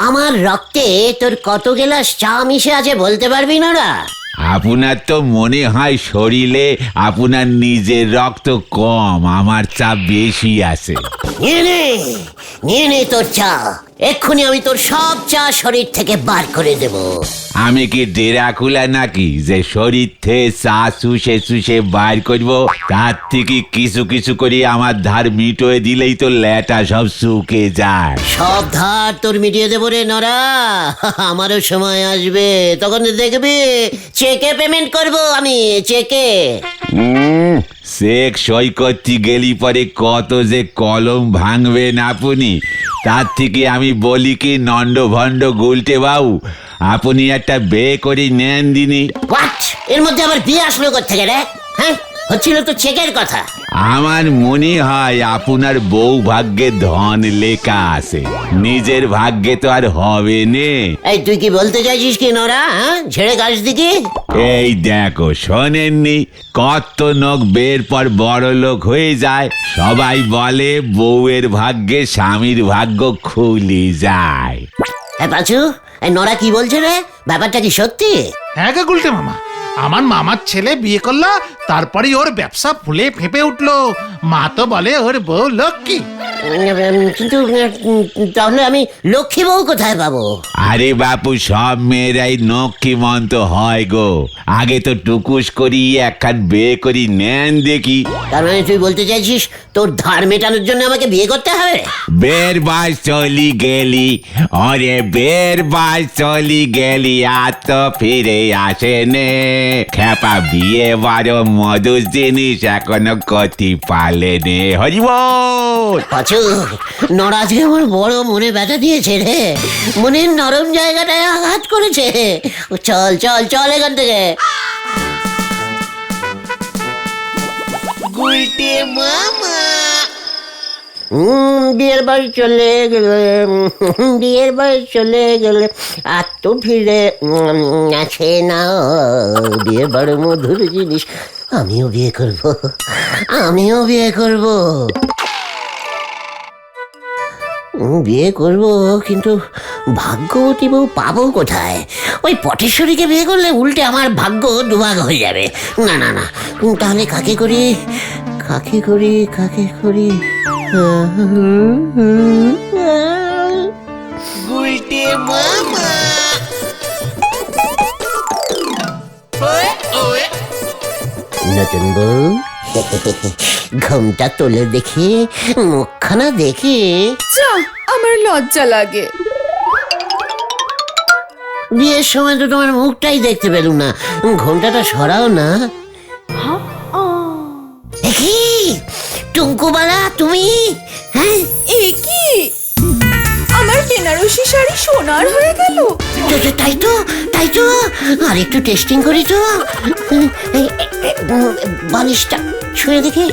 আমার রক্তে তোর কত গেলাস চা মিশে আছে বলতে পারবি না রা? আপনার তো মনে হয় শরীরে আপনার নিজের রক্ত কম, আমার চাপ বেশি আছে। নিয়ে নে তোর চা, এক্ষুনি আমি তোর সব চা শরীর থেকে বার করে দেব। আমি কি ডেরাকুলা নাকি যে শরীর থেকে চা শুষে শুষে বার করব? তার থেকে কিছু কিছু করে আমার ধার মিটোয় দিলেই তো ল্যাটা সব শুকে যায়। সব ধার তোর মিটিয়ে দেবো রে নরা, আমারও সময় আসবে, তখন দেখবি চেকে পেমেন্ট করব আমি, চেকে। চেক সই করতে গেলি পরে কত যে কলম ভাঙবেন আপনি। তার থেকে আমি বলি কি নন্ড ভণ্ড গুলটে বাবু, আপনি একটা বিয়ে করে নেন দিনি। হোয়াট? এর মধ্যে আবার বিয়ে আসলো কোত্থেকে রে? হ্যাঁ, হচ্ছিল তো চেকের কথা। আমার মনে হয় আপনার বউ ভাগ্যে ধন লেখা আছে, নিজের ভাগ্যে তো আর হবে নে। এই তুই কি বলতে চাইছিস কি নরা? হ্যাঁ, ঝেড়ে গাছ দিকে। এই দেখো, শোনেননি কত লোক বের পর বড় লোক হয়ে যায়? সবাই বলে বউয়ের ভাগ্যে স্বামীর ভাগ্য খুলে যায়। হ্যাঁ পাঁচু, এই নরা কি বলছে রে? ব্যাপারটা কি সত্যি? হ্যাঁ গা গুলটে মামা, আমার মামার ছেলে বিয়ে করলো, তারপরে ওর ব্যবসা ফুলে ফেপে উঠলো। মা তো বলে ওর বউ লক্ষ্মী। কিন্তু তাহলে আমি লক্ষ্মী বউ কোথায় পাবো? আরে বাপু, সব মেয়েরাই নক্ষীমন্ত হয় গো। আগে তো টুকুস করি একখান বিয়ে করি নেন দেখি। তার মানে তুই বলতে চাইছিস তোর ধার মেটানোর জন্য আমাকে বিয়ে করতে হবে? বের বাস চলি গেলি, অরে বের বাস চলি গেলি, আর তো ফিরে আসে নে। খেপা বিয়ে বারো মধুর জিনিস এখনো করতে পারলে নে। হরিবল। পাঁচু, নরা আজকে আমার বড় মনে ব্যথা দিয়েছে রে, মনের নরম জায়গাটায় আঘাত করেছে। চল চল চল এখান থেকে। বিয়ের বাড়ি চলে গেলে, বিয়ের বাড়ি চলে গেলে আর তো ফিরে আছে না। বিয়ে বড় মধুর জিনিস, আমিও বিয়ে করব, আমিও বিয়ে করব, বিয়ে করব। কিন্তু ভাগ্যবতী বউ পাবো কোথায়? ওই পটেশ্বরীকে বিয়ে করলে উল্টে আমার ভাগ্য দুভাগ হয়ে যাবে। না না না, তাহলে কাকে করি, কাকে করি, কাকে করি? নতুন বউ, ঘুমটা তোলে দেখি, মুখখানা দেখি। যা, আমার লজ্জা লাগে। বিয়ের সময় তো তোমার মুখটাই দেখতে পেলুম না, ঘোমটাটা সরাও না। দেখি টুঙ্কুবালা, তুমি? হ্যাঁ, এ কি, আমার বেনারসি শাড়ি সোনার হয়ে গেল? তাই তো, তাই তো। আর একটু টেস্টিং করি তো, বালিশটা ছুঁয়ে দেখি।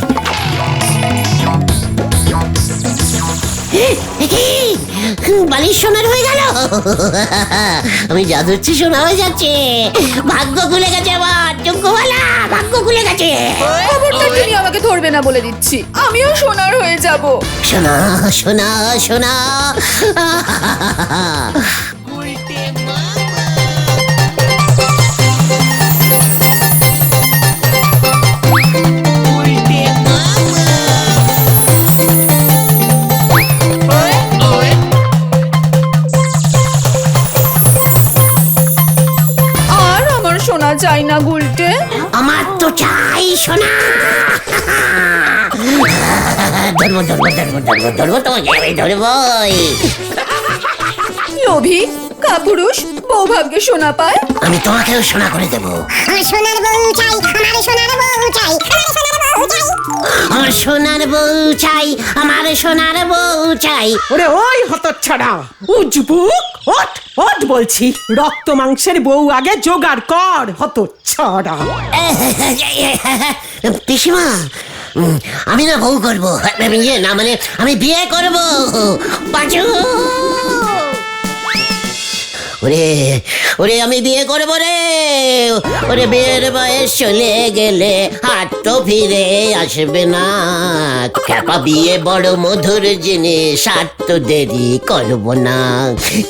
বালিশ সোনার হয়ে গেল, আমি যা ধরছি সোনা হয়ে যাচ্ছে। ভাগ্য খুলে গেছে আমার টুঙ্কুবালা, ভাগ্য খুলে গেছে। খবরদার, তুমি আমাকে ধরবে না বলে দিচ্ছি, আমিও সোনার হয়ে যাব। সোনা সোনা সোনা। আর আমার সোনা চাই না গুলটে, আমার তো চাই সোনা। ধরবো ধরবো ধরবো ধরবো ধরবো, তোমাকে আমি ধরবই। লোভী কাপুরুষ, বউ ভাগ্যে সোনা পায়। আমি তোমাকেও সোনা করে দেবো। আমার সোনার বউ চাই, আমার সোনার বউ চাই, আমার সোনার বউ চাই। আমার সোনার বউ চাই, আমার সোনার বউ চাই। ওরে ওই হতচ্ছাড়া, উজবুক ওঠ ওঠ বলছি, রক্ত মাংসের বউ আগে জোগাড় কর হতচ্ছাড়া। পিসিমা, আমি না বউ করবো, না মানে আমি বিয়ে করবো। পাঁচু, ওরে ওরে আমি বিয়ে করবো রে, ওরে বিয়ের বয়স চলে গেলে হাত তো ফিরে আসবে না। খ্যাপা বিয়ে বড় মধুর জিনিস, আর তো দেরি করবো না।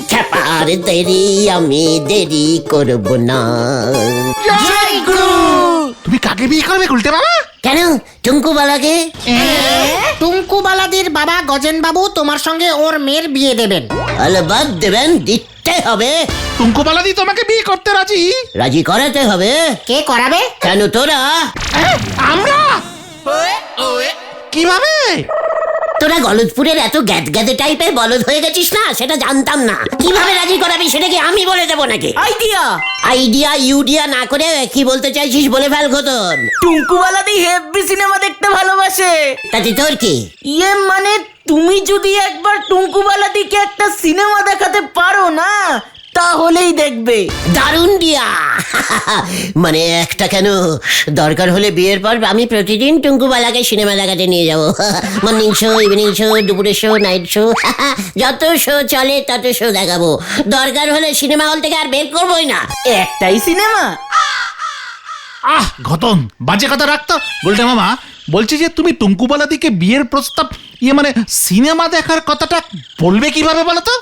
খ্যাপার দেরি আমি দেরি করবো না। জয় গুরু। তুমি কাকে বিয়ে করবে গুলটে বাবা? কেন টুঙ্কুবালাকে? টুঙ্কুবালাদির বাবা গজেন বাবু তোমার সঙ্গে ওর মেয়ের বিয়ে দেবেন। আলবাদ দেবেন, দিতে হবে। টুঙ্কুবালাদি তোমাকে বিয়ে করতে রাজি? রাজি করাতে হবে। কে করাবে? কেন তোরা? আমরা? কিভাবে? তোরা গলদপুরের এত গ্যাদগ্যাদে টাইপের বলদ হয়ে গেছিস না, সেটা জানতাম না। কিভাবে রাজি করাবি সেটা কি আমি বলে দেবো নাকি? আইডিয়া। আইডিয়া ইউডিয়া না করে কি বলতে চাইছিস বলে ফেল খতন। টুঙ্কুবালাদি হেভি সিনেমা দেখতে ভালোবাসে। তাতে তোর কি? ইয়ে মানে তুমি যদি একবার টুঙ্কুবালাদিকে একটা সিনেমা দেখাতে পারো না, তাহলেই দেখবে। দারুণ দিয়া। মানে একটা কেন, দরকার হলে বিয়ের পর আমি প্রতিদিন টুঙ্কুবালাকে সিনেমা দেখাতে নিয়ে যাবো। মর্নিং শো, ইভিনিং শো, দুপুরের শো, নাইট শো, যত শো চলে তত শো দেখাবো। দরকার হলে সিনেমা হল থেকে আর বের করবোই না। একটাই সিনেমা। ঘটন বাজে কথা রাখতো। গুলটে মামা বলছি যে তুমি টুঙ্কুবালাদিকে বিয়ের প্রস্তাব মানে সিনেমা দেখার কথাটা বলবে কিভাবে বলো তো?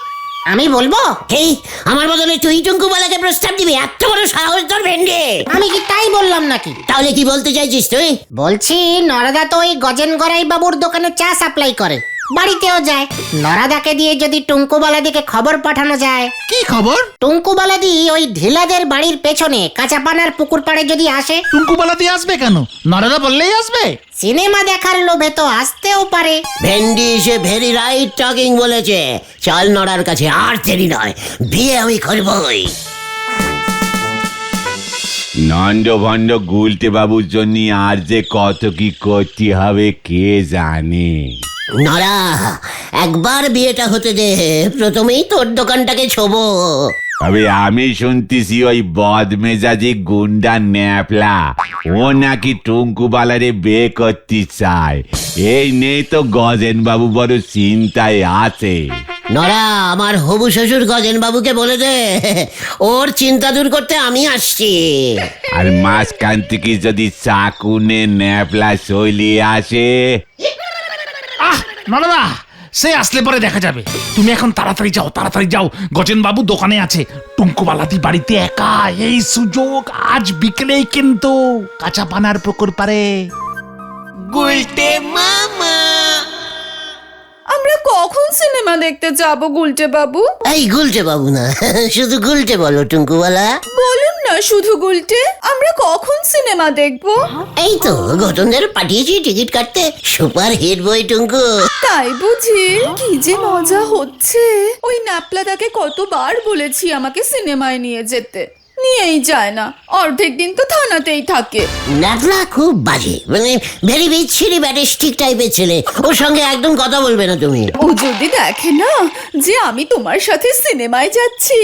আমি বলবো? এই আমার বদলে তুই টুঙ্কুবালাকে প্রস্তাব দিবি? এত বড় সাহস তোর ভেন্ডে! আমি কি তাই বললাম নাকি? তাহলে কি বলতে চাইছিস তুই? বলছি নরাদা তো ওই গজেন গড়াই বাবুর দোকানে চা সাপ্লাই করে, বাড়িতেও যায়। নরাদাকে দিয়ে যদি টুঙ্কুবালাদিকে খবর পাঠানো যায়। কি খবর? টুঙ্কুবালাদি ওই ঢিলাদের বাড়ির পেছনে কাঁচাপানার পুকুর পাড়ে যদি আসে। টুঙ্কুবালাদি আসবে কেন? নরাদা বললেই আসবে। সিনেমা দেখার লোভে তো আসতেও পারে। ভেন্ডি সে ভেরি রাইট টকিং বলেছে। চল নড়ার কাছে, আর দেরি নয়, বিয়ে আমি করবই। নন্দ ভন্ড গুলটে বাবুর জন্য আর যে কত কি করতে হবে কে জানে। নড়া, একবার বিয়েটা হতে দে, প্রথমেই তোর দোকানটাকে ছোবো। তবে আমি শুনতেছি ওই বদমেজাজি গুন্ডা ন্যাপলা ও নাকি টুঙ্কুবালারে বিয়ে করতে চায়। এই নেই তো গজেন বাবু বড় চিন্তায় আছে। নড়া, আমার হবু শ্বশুর গজেন বাবুকে বলে দে, ওর চিন্তা দূর করতে আমি আসছি। আর মাঝখান থেকে যদি চাকুনে ন্যাপলা চলিয়ে আসে। নরাদা সে আসলে পরে দেখা যাবে। তুমি এখন তাড়াতাড়ি যাও, তাড়াতাড়ি যাও। গজেন বাবু দোকানে আছে, টুঙ্কুবালাদি বাড়িতে একা। এই সুযোগ আজ বিকেলেই কিন্তু কাঁচাপানার পুকুর পারে। আমরা কখন সিনেমা দেখতে যাব গুলটে বাবু? এই গুলটে বাবু না, শুধু গুলটে বলো টুঙ্কুবালা। বলুন না শুধু গুলটে, আমরা কখন সিনেমা দেখবো? এই তো ঘটনদের পাঠিয়েছি টিকিট কাটতে, সুপার হিট বই টুঙ্কু। তাই বুঝি? কি যে মজা হচ্ছে। ওই ন্যাপলাদাকে কতবার বলেছি আমাকে সিনেমায় নিয়ে যেতে, নিয়েই যায় না। অর্ধেক দিন তো থানাতেই থাকে। ন্যাপলা খুব বাজে, মানে ভেরি বিচ্ছিরি ব্যাটিস্টিক টাইপের ছেলে। ওর সঙ্গে একদম কথা বলবে না তুমি। ও যদি দেখে না যে আমি তোমার সাথে সিনেমায় যাচ্ছি।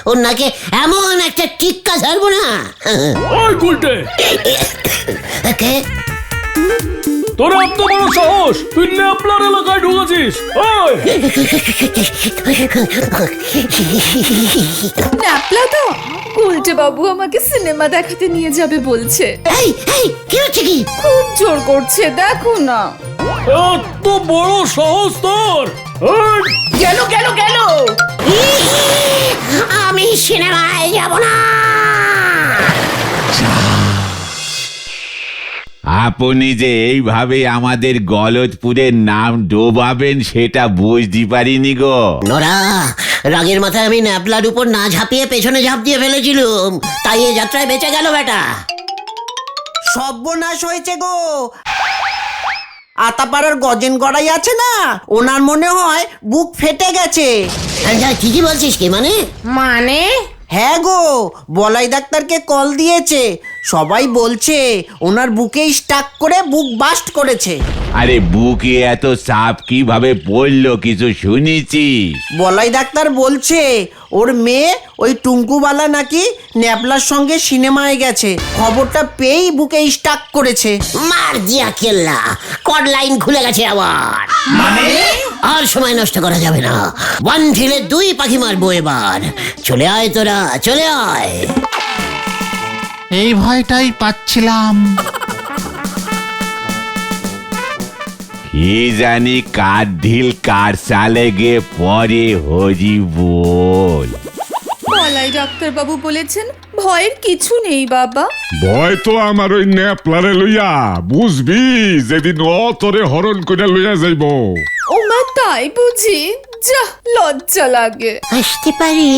ওর নাকে এমন একটা টিক্কা ছাড়বো না। ওই গুলটে, কে? তোর এত বড় সাহস, তুই ন্যাপলার এলাকায় ঢুকেছিস? ওই ন্যাপলাদা, গুলটে বাবু আমাকে সিনেমা দেখাতে নিয়ে যাবে বলছে। এই এই কি হচ্ছে কি? খুব জোর করছে, দেখো না। এত বড় সাহস তোর! ওই, গেল গেল গেল। আমি সিনেমায় যাব না। আপনি যে এইভাবে আমাদের গলদপুরের নাম ডোবাবেন সেটা বুঝতে পারিনি গো। নোরা, রাগের মাথায় আমি ন্যাপলার উপর না ঝাঁপিয়ে পেছনে ঝাঁপ দিয়ে ফেলেছিলুম, তাই এই যাত্রায় বেঁচে গেল বেটা। সর্বনাশ হয়েছে গো। আতাপাড়ার গজেন গড়াই আছে না, ওনার মনে হয় বুক ফেটে গেছে। কি কি বলছিস কি? মানে মানে হ্যাঁ গো, বলাই ডাক্তারকে কল দিয়েছে, সবাই বলছে ওনার বুকে স্টাক করে বুক বাস্ট করেছে। আরে বুকে এত চাপ কিভাবে পড়লো কিছু শুনেছি? বলাই ডাক্তার বলছে ওর মেয়ে ওই টুঙ্কুবালা নাকি ন্যাপলার সঙ্গে সিনেমায় গেছে, খবরটা পেয়েই বুকে স্টাক করেছে। মার দিয়া কেল্লা, কড লাইন খুলে গেছে আবার। মানে আর সময় নষ্ট করা যাবে না, ওয়ান ঢিলে দুই পাখি মারবো এবার। চলে আয় তোরা, চলে আয়। এই ভয়টাই পাচ্ছিলাম। কি জানি কার ঢিল কার সালে গে পরে হরি বল। বলাই ডাক্তারবাবু বলেছেন ভয়ের কিছু নেই বাবা। ভয় তো আমার ওই ন্যাপলারে লইয়া, বুঝবি যেদিন তোরে হরণ করে লইয়া যাইব। ও মা, তাই বুঝি? যা, লজ্জা লাগে। আসতে পারি?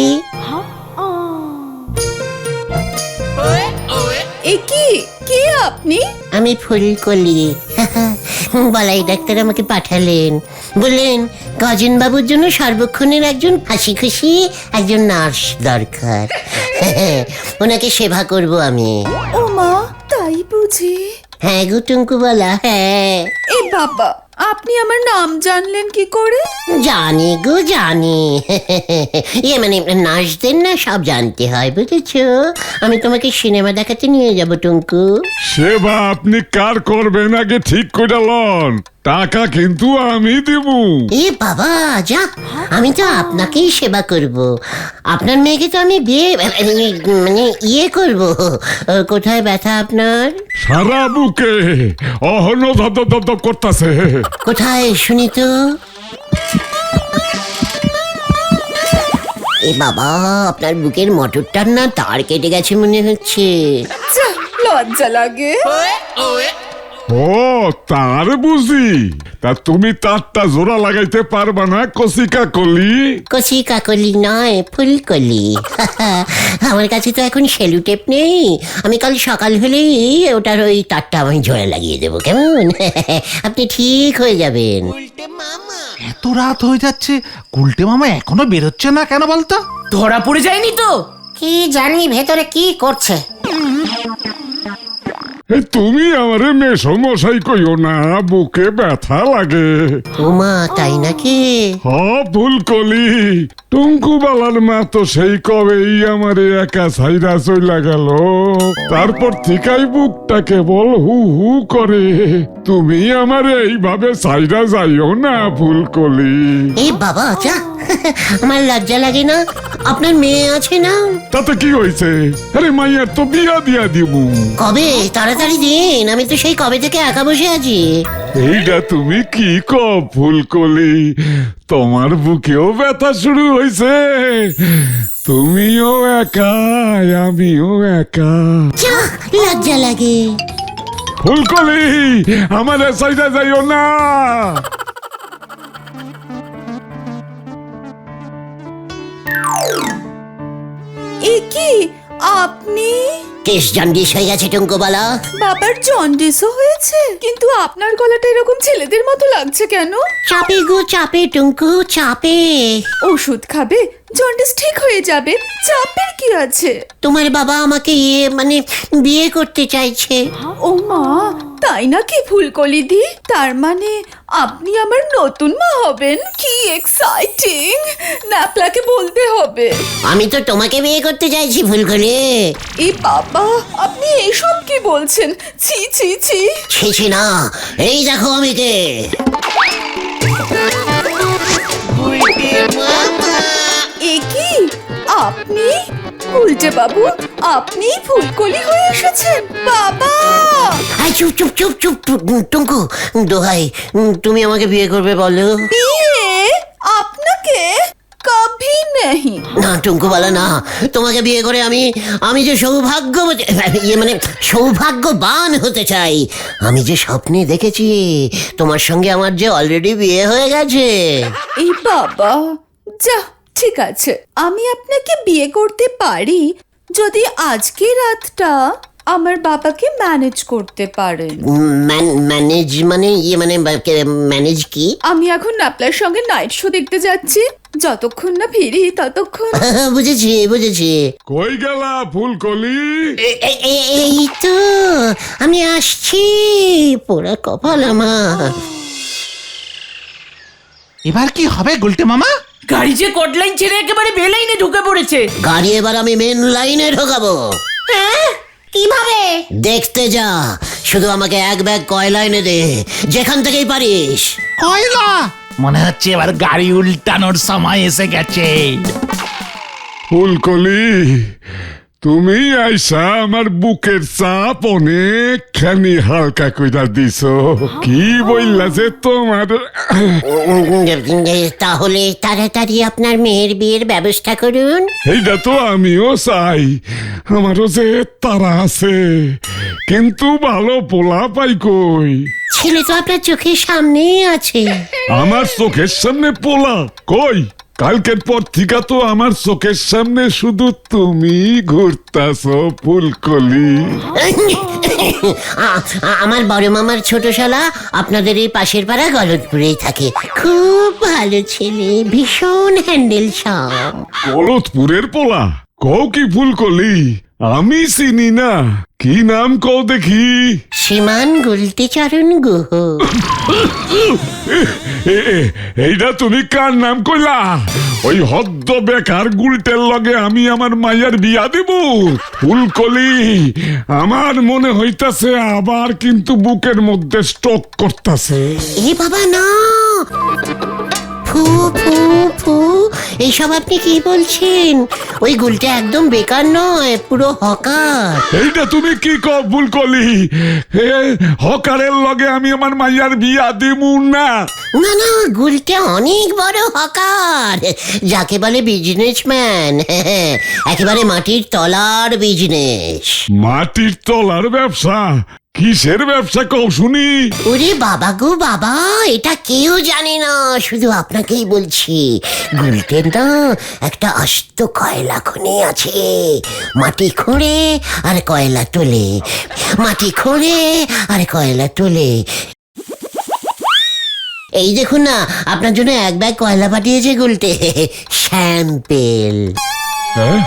এ কি, কে আপনি? আমি ফুলকলি। বলাই ডাক্তার আমাকে পাঠালেন, বললেন গজেন বাবুর জন্য সর্বক্ষণের একজন হাসি খুশি একজন নার্স দরকার। ওনাকে সেবা করব আমি। ও মা, তাই বুঝি? হ্যাঁ গো টুঙ্কু বলা, হ্যাঁ। এ বাবা, আপনি আমার নাম জানলেন কি করে? জানি গো জানি। মানে নার্সদের না সব জানতে হয়, বুঝেছো? আমি তোমাকে সিনেমা দেখাতে নিয়ে যাব টুঙ্কু। সেবা আপনি কার করবেন আগে ঠিক করে লন, টাকা কিন্তু আমি দিব। এ বাবা যা, আমি তো আপনাকেই সেবা করব। আপনার মেয়েকে তো আমি বিয়ে মানে ইয়ে করব। কোথায় ব্যথা আপনার? সারা বুকে অহন ধদ ধদ করতেছে। কোথায় শুনি তো? এ বাবা, আপনার বুকের মোটরটার না তার কেটে গেছে মনে হচ্ছে। যা, লজ্জা লাগে। ও তার বুঝি? তা তুমি তারটা জোড়া লাগাইতে পারবা না কসিকা কলি? কচি কাকলি নয়, ফুলকলি। আমার কাছে তো এখন সেলুটেপ নেই। আমি কাল সকাল হলেই ওটার ওই তারটা আমি জোড়া লাগিয়ে দেবো, কেমন? আপনি ঠিক হয়ে যাবেন। এত রাত হয়ে যাচ্ছে, গুলটে মামা এখনো বেরোচ্ছে না কেন বলতো? ধরা পড়ে যায়নি তো? কি জানি ভেতরে কি করছে। তুমি আমারে মেশো মশাই কইও না, বুকে ব্যথা লাগে। ওমা, তাই নাকি? হ ফুলকলি, টুঙ্কু বালার মা তো সেই কবেই আমারে একা ছাইরা চইলা গেল। তারপর থেকেই বুকটা কেবল হু হু করে। তুমি আমারে এইভাবে ছাইরা যাইও না ফুলকলি। এই বাবা যা, আমার লজ্জা লাগে না? আপনার মেয়ে আছে না? তাতে কি হয়েছে? আরে মাইয়ার তো বিয়া দিয়া দিব। কবে? তাড়াতাড়ি দিন, আমি তো সেই কবে থেকে একা বসে আছি। এইটা তুমি কি কও ফুলকলি? তোমার বুকেও ব্যথা শুরু হয়েছে, তুমিও একা আমিও একা। যা, লজ্জা লাগে। ফুলকলি, আমার সাইডে যাইও না। এ কি, আপনি? কেশ জন্ডিস হয়ে গেছে টুঙ্কুবালা। বাবার জন্ডিসও হয়েছে? কিন্তু আপনার গলাটা এরকম ছেলেদের মতো লাগছে কেন? চাপে গো চাপে টুঙ্কু, চাপে। ওষুধ খাবে, জন্ডিস ঠিক হয়ে যাবে। চাপের কি আছে? তোমার বাবা আমাকে মানে বিয়ে করতে চাইছে। ও মা, তাই নাকি ফুলকলি দি? তার মানে আপনি আমার নতুন মা হবেন? কি এক্সাইটিং! ন্যাপলাকে বলতে হবে। আমি তো তোমাকে বিয়ে করতে চাইছি ফুলকলি। এ বাবা, আপনি এসব কি বলছেন? ছি ছি ছি। ছি না, এই দেখো আমি কে। এ কি, আপনি? উল্টে বাবু, আপনি ফুলকলি হয়ে এসেছেন? বাবা! আই চুপ চুপ চুপ চুপ টুঙ্কু, দোহাই, তুমি আমাকে বিয়ে করবে বলো? বিয়ে? আপনাকে? কভি নেহি। না টুঙ্কুবালা না, তোমাকে বিয়ে করে আমি যে মানে সৌভাগ্যবান হতে চাই। আমি যে স্বপ্নে দেখেছি তোমার সঙ্গে আমার যে অলরেডি বিয়ে হয়ে গেছে। এই বাবা, যা, ঠিক আছে, আমি আপনাকে বিয়ে করতে পারি যদি আজকে রাতটা আমার বাবাকে ম্যানেজ করতে পারেন। ম্যানেজ মানে ম্যানেজ কি? আমি এখন আপনার সঙ্গে নাইট শো দেখতে যাচ্ছি, যতক্ষণ না ফিরি ততক্ষণ। বুঝেছি বুঝেছি। কই গেলা ফুলকলি? এই তো আমি আসছি, পোড়া কপাল আমার। এবার কি হবে গুলটে মামা? গাড়ি যে কোট লাইন ছেড়ে একেবারে বে লাইনে ঢুকে পড়েছে। গাড়ি এবার আমি মেন লাইনে ঢোকাবো। কিভাবে? দেখতে যা, শুধু আমাকে এক ব্যাগ কয়লা এনে দে, যেখান থেকেই পারিস। কয়লা? মনে হচ্ছে এবার গাড়ি উল্টানোর সময় এসে গেছে। ফুলকলি, তুমি আইসা আমার বুকের চাপ অনেকখানি হালকা কইরা দিছো। কি বললা যে তোমার তাহলে তাড়াতাড়ি আপনার মেয়ের বিয়ের ব্যবস্থা করুন। এইটা তো আমিও চাই, আমারও যে তারা আছে, কিন্তু ভালো পোলা পাই কই? ছেলে তো আপনার চোখের সামনেই আছে। আমার চোখের সামনে পোলা কই? কালকের পর থেকে তো আমার চোখের সামনে শুধু তুমি ঘুরতাছো ফুলকলি। আমার বড় মামার ছোট শালা আপনাদের এই পাশের পাড়া গলতপুরেই থাকে। খুব ভালো ছেলে, ভীষণ হ্যান্ডেল সব। গলতপুরের পোলা কও কি ফুলকলি? আমি চিনি না, কি নাম কও দেখি? শ্রীমান গুলটিচরণ গুহ। এইটা তুমি কার নাম কইলা? ওই হদ্দ বেকার গুলটের লগে আমি আমার মায়ের বিয়া দিব? ফুলকলি, আমার মনে হইতাছে আবার কিন্তু বুকের মধ্যে স্ট্রোক করতেছে। এ বাবা না, ফু ফু ফু, এইসব আপনি কি বলছেন? ওই গুলটা একদম বেকার নয়, পুরো হকার। এইটা তুমি কি কও ফুলকলি? হকারের লগে আমি আমার মাইয়ার বিয়া দিব না। না না, গুলটা অনেক বড় হকার, যাকে বলে বিজনেসম্যান। একেবারে মাটির তলার বিজনেস। মাটির তলার ব্যবসা? কিসের ব্যবসা কও শুনি? ওরে বাবা গো বাবা, এটা কেউ জানে না, শুধু আপনাকেই বলছি। গুলটের না একটা আস্ত কয়লা খনি আছে। মাটি খোঁড়ে আর কয়লা তোলে, মাটি খোঁড়ে আর কয়লা তোলে। এই দেখুন না, আপনার জন্য এক ব্যাগ কয়লা পাঠিয়েছে গুলটে, স্যাম্পেল। হ্যাঁ?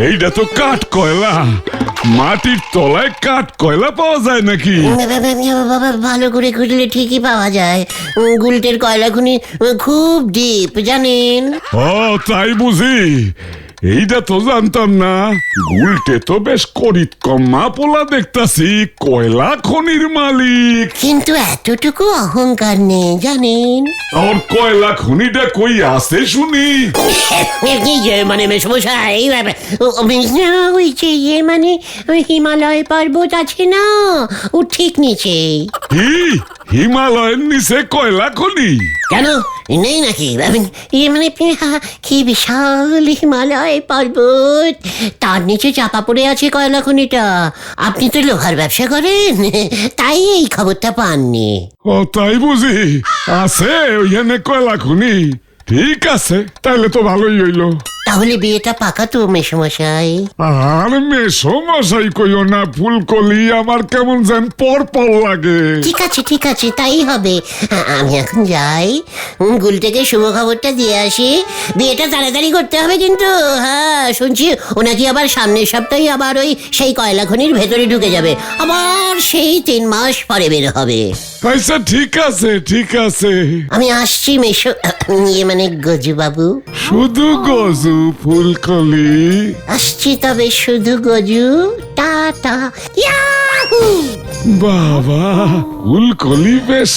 এইটা তো কাঠ কয়লা। মাটির তলায় কাঠ কয়লা পাওয়া যায় নাকি? বাবা, ভালো করে খুঁজলে ঠিকই পাওয়া যায়। গুলটের কয়লা খনি খুব ডিপ, জানেন? ও তাই বুঝি? এইটা তো জানতাম না। গুলটে তো বেশ করিত কম্মা পোলা দেখতাছি, কয়লা খনির মালিক। কিন্তু এতটুকু অহংকার নেই, জানেন? ওর কয়লা খনিটা কই আছে শুনি? মানে মেসমশাই, ওই যে মানে হিমালয় পর্বত আছে না, ও ঠিক নিচে। কি হিমালয়ের নিচে কয়লা খনি? কেন নেই নাকি? মানে কি বিশাল হিমালয় পর্বত, তার নিচে চাপা পড়ে আছে কয়লা খনিটা। আপনি তো লোহার ব্যবসা করেন, তাই এই খবরটা পাননি। ও তাই বুঝি? আছে ওইখানে কয়লা খনি? ঠিক আছে, তাহলে তো ভালোই হইলো। তাহলে বিয়েটা পাকা তো মেসমশাই? আর মেসো মশাই কইও না ফুলকলি, আমার কেমন যেন পর পর লাগে। ঠিক আছে ঠিক আছে, তাই হবে। আমি এখন যাই, গুলটেকে শুভ খবরটা দিয়ে আসি। বিয়েটা তাড়াতাড়ি করতে হবে কিন্তু। হ্যাঁ, শুনছি ও নাকি আবার সামনের সপ্তাহে আবার ওই সেই কয়লা খনির ভেতরে ঢুকে যাবে, আবার সেই 3 মাস পরে বের হবে। আচ্ছা ঠিক আছে ঠিক আছে। আমি আসছি মেশো, মানে গজু বাবু। শুধু গজু ফুলকলি? আসছি তবে শুধু গজু, টাটা, ইয়াহু। বাবা, ফুলকলি বেশ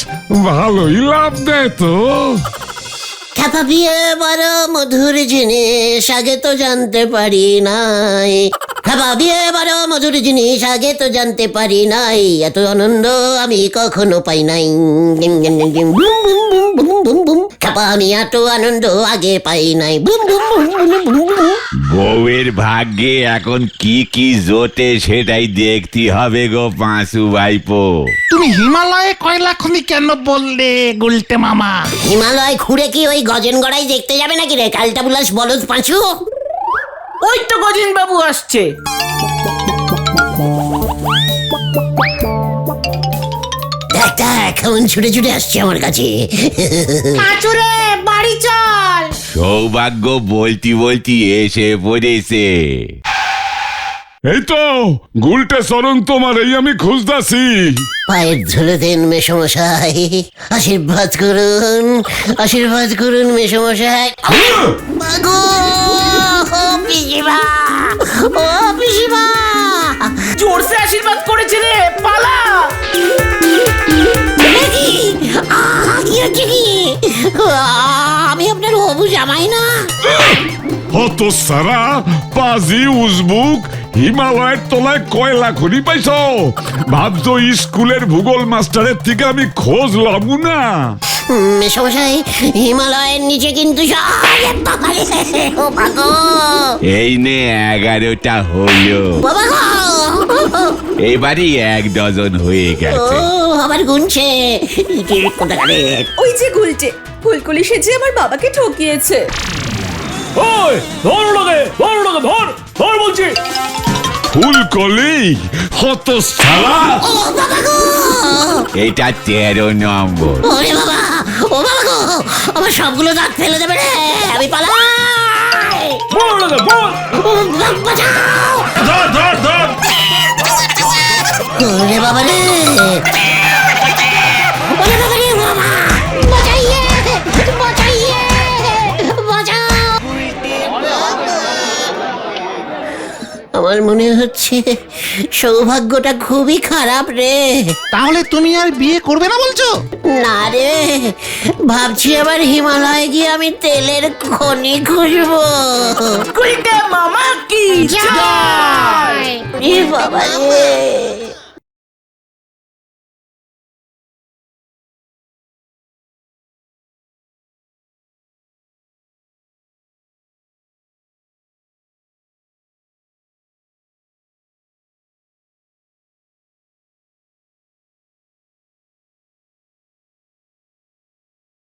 ভালোই লাভ দেয় তো। খ্যাপা বিয়ে বড় মধুর জিনিস, আগে তো জানতে পারি নাই। খ্যাপা বিয়ে বড় মধুর জিনিস, আগে তো জানতে পারি নাই। এত আনন্দ আমি কখনো পাই নাই। খ্যাপা, আমি এত আনন্দ আগে পাই নাই। বউয়ের ভাগ্যে এখন কি কি জোটে সেটাই দেখতে হবে গো পাঁচু ভাইপো। তুমি হিমালয়ে কয়লা খনি কেন বললে গুলটে মামা? হিমালয় ঘুরে কি ওই গজেন গড়াই দেখতে যাবে নাকি রে কালটা বুলাস বলদ পাঁচু? ওই তো গজেন বাবু আসছে। দেখ কেমন ছুটে ছুটে আসছে আমার কাছে। পাঁচুরে বাড়ি চল। সৌভাগ্য বলতি বলতি এসে পড়েছে। এই তো গুলটে চরণ, তোমার এই আমি খুঁজতাছি। পায়ের ধুলে দেন মেসমশাই, আশীর্বাদ করুন, আশীর্বাদ করুন মেসমশাই। মাগো পিসিমা, ও পিসিমা। জোরসে আশীর্বাদ করেছে রে, পালা। কি হচ্ছে কি? আমি আপনার হবু জামাই না? হত সারা পাজি উজবুক হিমালয়ের তলায় কয়লা খনি পাইছ? ভাবছো স্কুলের ভূগোল মাস্টারের থেকে আমি খোঁজ লবো না? মেশমশাই, হিমালয়ের নিচে কিন্তু ও বাবা, এই নে 11টা হলো, বাবা গো! এবারই 1 ডজন হয়ে ও গেছে। আবার গুনছে কোথাকারের। ওই যে গুলটে, ফুলকলি সেজে আমার বাবাকে ঠকিয়েছে। ওই ধর ওটাকে, ধর ওটাকে, ধর ধর বলছি। ফুলকলি হত সারা, ও বাবা গো! এটা 13 নম্বর। ওরে বাবা, ও বাবা গো! আমার সবগুলো দাঁত ফেলে দেবে রে, আমি পালাই। বল ওটাকে, বল। বাঁচাও! ধর ধর ধর। ওরে বাবা রে, ওরে বাবা রে, বাবা! বাঁচাইয়ে, বাঁচাইয়ে, বাঁচাও! আমার মনে হচ্ছে সৌভাগ্যটা খুবই খারাপ রে। তাহলে তুমি আর বিয়ে করবে না বলছো? না রে, ভাবছি আবার হিমালয়ে গিয়ে আমি তেলের খনি খুঁজবো। গুলটে মামা কি এ বাবা রে!